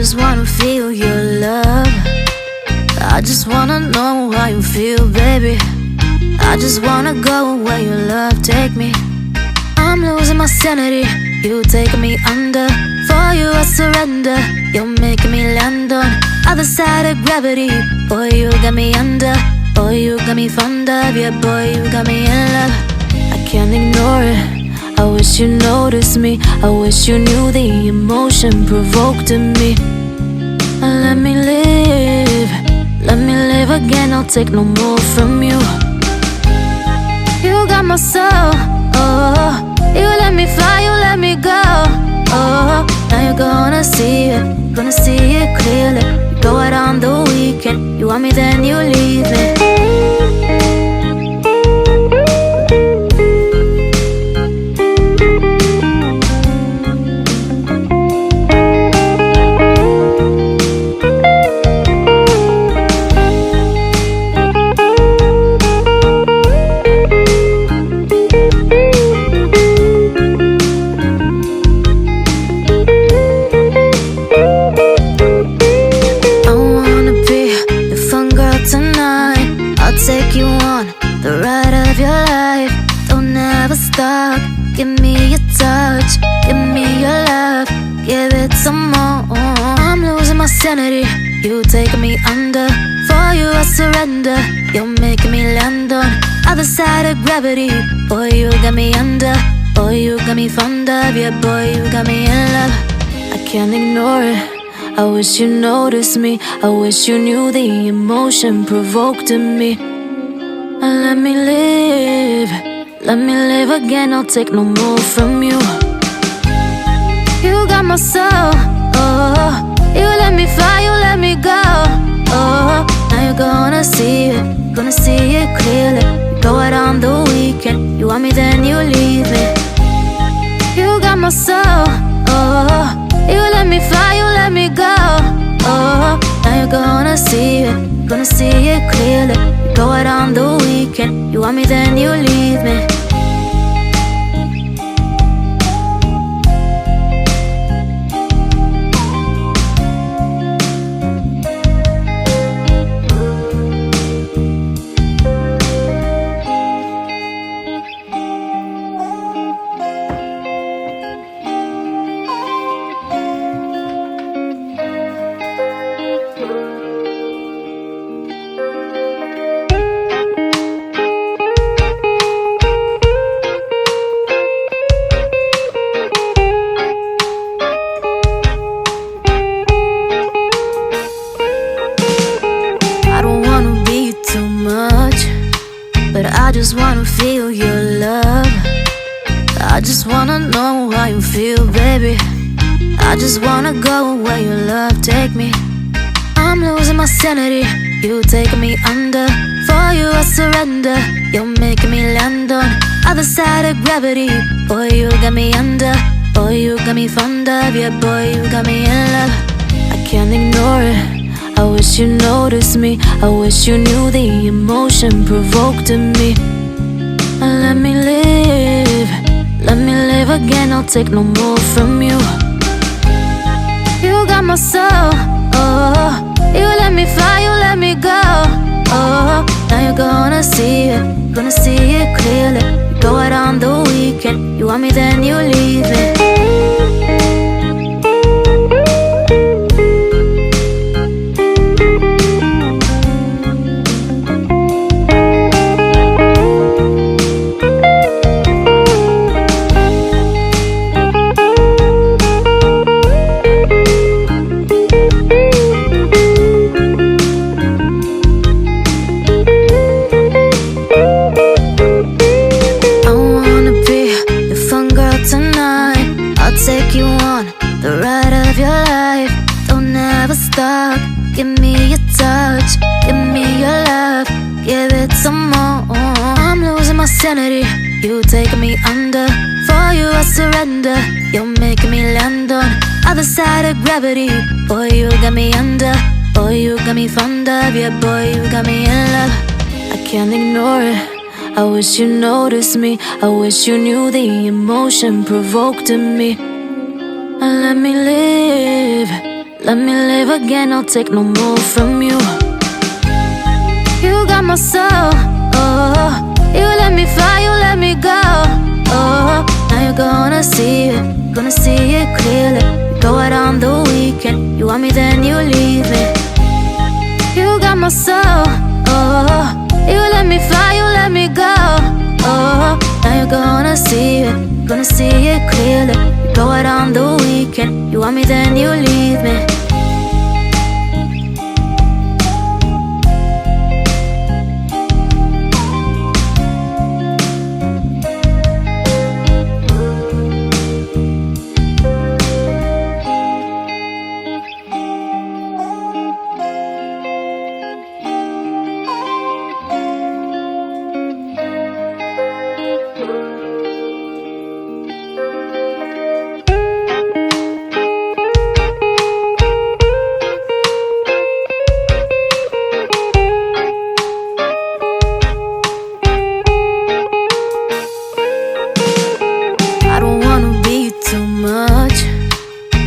just wanna feel your love. I just wanna know how you feel, baby. I just wanna go where your love take me. I'm losing my sanity, you taking me under. For you I surrender, you're making me land on other side of gravity. Boy, you got me under. Boy, you got me fond of. Yeah, boy, you got me in love. I can't ignore it. I wish you noticed me. I wish you knew the emotion provoked in me. Let me live. Let me live again. I'll take no more from you. You got my soul. Oh, you let me fly. You let me go. Oh, now you're gonna see it. Gonna see it clearly. You go out on the weekend. You want me, then you leave me. Take you on the ride of your life. Don't ever stop. Give me your touch, give me your love, give it some more. I'm losing my sanity, you taking me under. For you I surrender, you're making me land on other side of gravity. Boy, you got me under. Boy, you got me fond of. Yeah, boy, you got me in love. I can't ignore it. I wish you noticed me. I wish you knew the emotion provoked in me. Let me live. Let me live again. I'll take no more from you. You got my soul. Oh, you let me fly. You let me go. Oh, now you're gonna see it. Gonna see it clearly. You go out on the weekend. You want me, then you leave me. You got my soul. Oh, you let me fly, you let me go. Oh, now you're gonna see it, gonna see it clearly. You go out on the weekend, you want me, then you leave me. But I just wanna feel your love. I just wanna know how you feel, baby. I just wanna go where your love take me. I'm losing my sanity, you taking me under. For you I surrender, you're making me land on other side of gravity. Boy, you got me under. Boy, you got me fond of. Yeah, boy, you got me in love. I can't ignore it. I wish you noticed me. I wish you knew the emotion provoked in me. Let me live. Let me live again. I'll take no more from you. You got my soul. Oh, you let me fly. You let me go. Oh, now you're gonna see it. Gonna see it clearly. You go out on the weekend. You want me, then you leave me. Take you on the ride of your life. Don't ever stop. Give me your touch, give me your love, give it some more. I'm losing my sanity, you taking me under. For you I surrender, you're making me land on other side of gravity. Boy, you got me under. Boy, you got me fond of. Yeah, boy, you got me in love. I can't ignore it. I wish you noticed me. I wish you knew the emotion provoked in me. Let me live. let me live again, I'll take no more from you. You got my soul, oh. You let me fly, you let me go, oh. Now you're gonna see it clearly. You go out on the weekend, you want me then you leave me. You got my soul, oh. You let me fly, you let me go, oh. Now you're gonna see it clearly. You go out on the weekend, you want me then you leave me.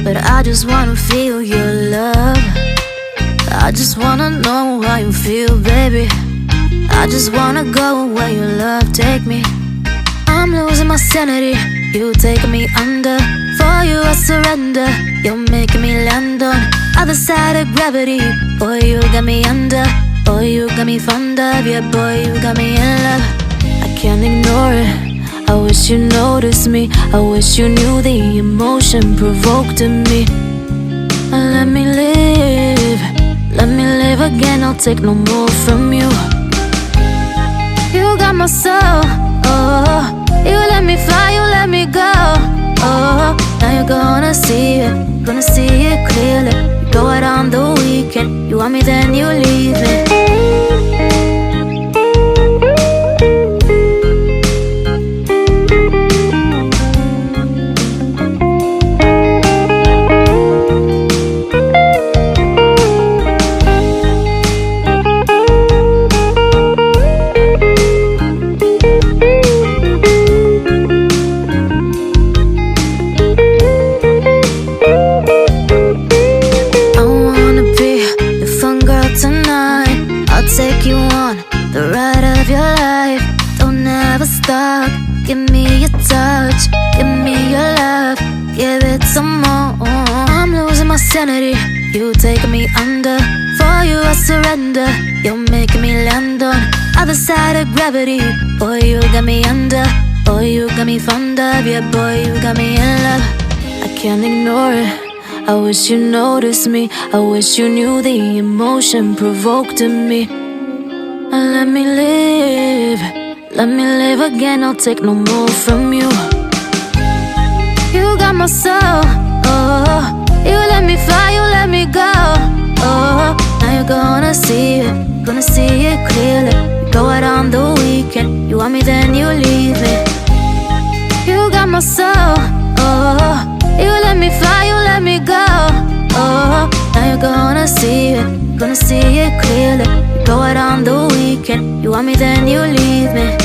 But I just wanna feel your love. I just wanna know how you feel, baby. I just wanna go where your love take me. I'm losing my sanity, you taking me under. For you I surrender, you're making me land on other side of gravity. Boy, you got me under. Boy, you got me fond of. Yeah, boy, you got me in love. I can't ignore it. I wish you noticed me. I wish you knew the emotion provoked in me. Let me live again, I'll take no more from you. You got my soul, oh. You let me fly, you let me go, oh. Now you're gonna see it clearly. You go out on the weekend, you want me then you leave me. Take you on the ride of your life. Don't ever stop. Give me your touch, give me your love, give it some more. I'm losing my sanity, you taking me under. For you I surrender, you're making me land on other side of gravity. Boy, you got me under. Boy, you got me fond of. Yeah, boy, you got me in love. I can't ignore it. I wish you noticed me. I wish you knew the emotion provoked in me. Let me live again, I'll take no more from you. You got my soul, oh. You let me fly, you let me go, oh. Now you're gonna see it clearly. You go out on the weekend, you want me then you leave me. You got my soul, oh. You let me fly, you let me go, oh. Now you're gonna see it clearly. You go out on the weekend, you want me then you leave me.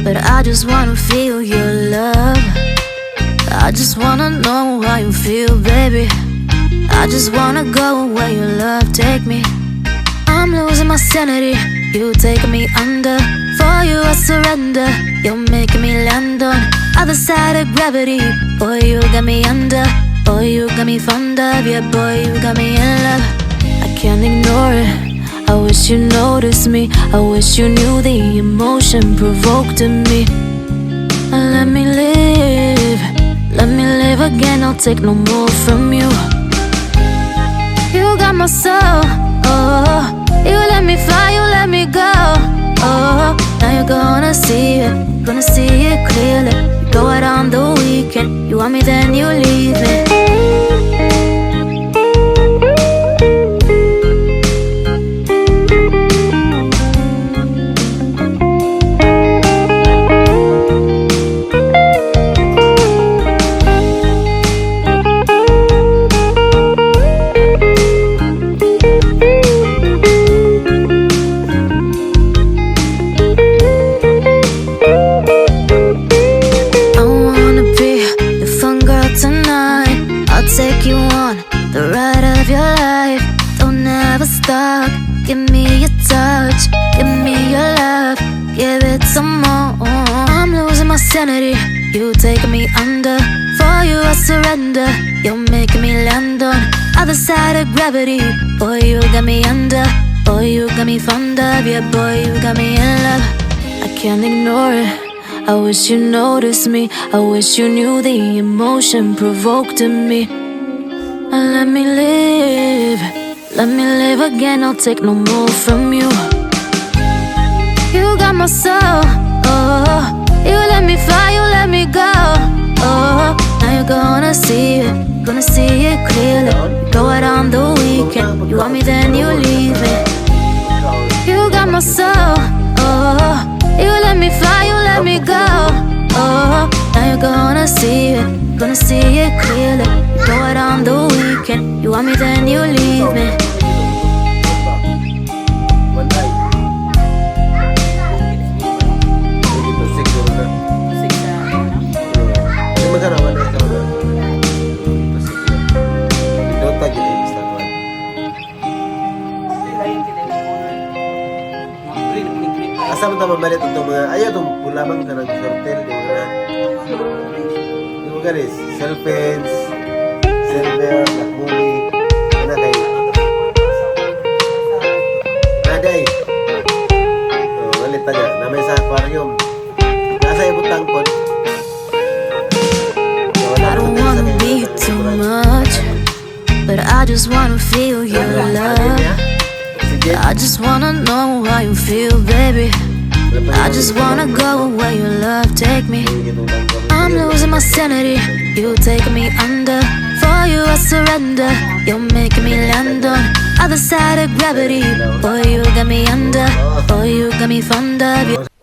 But I just wanna feel your love. I just wanna know how you feel, baby. I just wanna go where your love take me. I'm losing my sanity, you taking me under. For you I surrender, you're making me land on other side of gravity. Boy, you got me under. Boy, you got me fond of. Yeah, boy, you got me in love. I can't ignore it. I wish you noticed me. I wish you knew the emotion provoked in me. Let me live again, I'll take no more from you. You got my soul, oh. gonna see it clearly. We go out on the weekend. You want me, then you leave me. Take you on the ride of your life. Don't ever stop. Give me your touch, give me your love, give it some more. I'm losing my sanity. You taking me under. For you I surrender. You're making me land on other side of gravity. Boy, you got me under. Boy, you got me fond of. Yeah, boy, you got me in love. I can't ignore it. I wish you noticed me. I wish you knew the emotion provoked in me. Let me live again. I'll take no more from you. You got my soul. Oh, you let me fly, you let me go. Oh, now you're gonna see it clearly. We go out on the weekend. You want me, then you leave me. You got my soul. Oh, you let me fly, you let me go. Oh, now you're gonna see it clearly. Go out on the weekend. You want me, then you leave me. Asa mo tama balik itong mga ayaw itong pulamang ka ng sortel yung mga guys, self-pens, silver, lakmuli, ano kayo? Naday! Walit taga, namay sa aquarium. Nasa ibutang po. I don't wanna be too much, but I just wanna feel your love. I just wanna know how you feel, baby. I just wanna go where your love take me. I'm losing my sanity. You taking me under. For you I surrender. You're making me land on other side of gravity. Boy, you got me under. Boy, you got me fond of you.